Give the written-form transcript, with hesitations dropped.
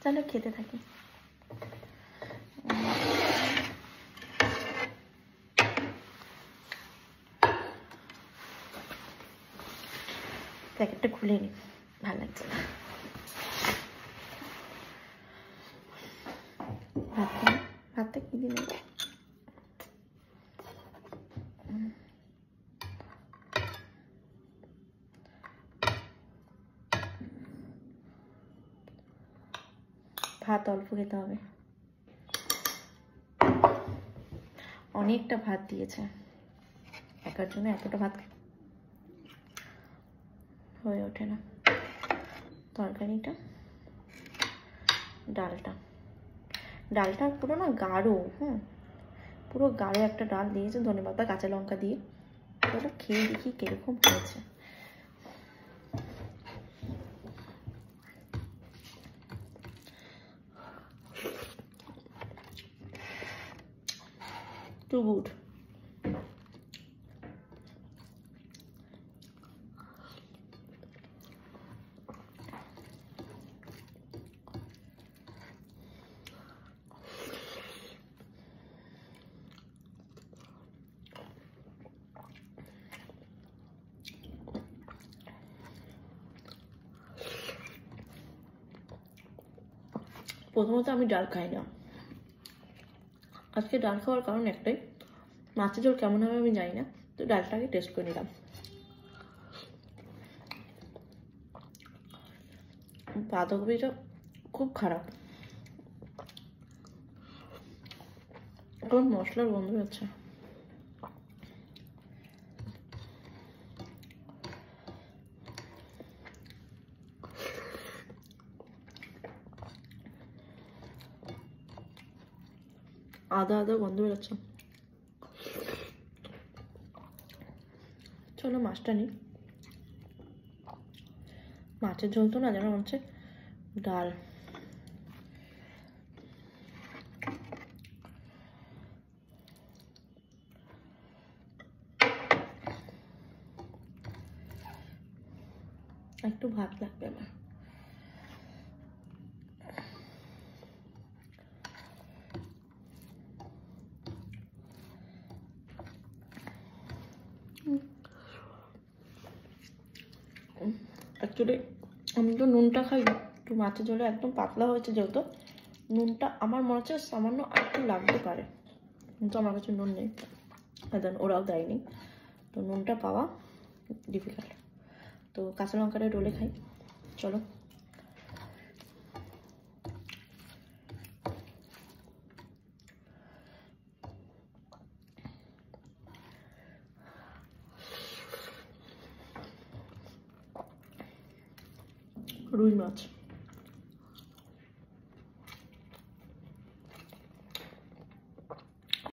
চলো খেতে থাকি। প্যাকেটটা খুলে নি, ভালো লাগছে না। ভাতটা কি দিন ভাত অল্প খেতে হবে, অনেকটা ভাত দিয়েছে, একার জন্য এতটা ভাত হয়ে ওঠে না। তরকারিটা, ডালটা পুরো না গাঢ়, পুরো গাঢ় একটা ডাল দিয়েছে, ধনেপাতা কাঁচা লঙ্কা দিয়ে। ওটা খেয়ে দেখি কিরকম হয়েছে। Too good. প্রথমত আমি ডাল খাই না, আজকে ডাল খাওয়ার কারণ একটাই, মাছের ঝোল কেমন হবে আমি জানি না, তো ডালটাকে টেস্ট করে নিলাম। বাঁধাকপিটা খুব খারাপ, এখন মশলার গন্ধ হচ্ছে। আদা গন্ধ বেরোচ্ছে। চলো মাছটা নিই। মাছের ঝোল তো না, যেন হচ্ছে ডাল। একটু ভাত লাগবে আমার। অ্যাকচুয়ালি আমি তো নুনটা খাই না, একটু মাছের ঝোলে একদম পাতলা হয়েছে যেহেতু, নুনটা আমার মনে হচ্ছে সামান্য একটু লাগতে পারে, কিন্তু আমার কাছে নুন নেই, দেন ওরাও দেয়নি, তো নুনটা পাওয়া ডিফিকাল্ট। তো কাঁচা লঙ্কাটা ডলে খাই। চলো রুই মাছ।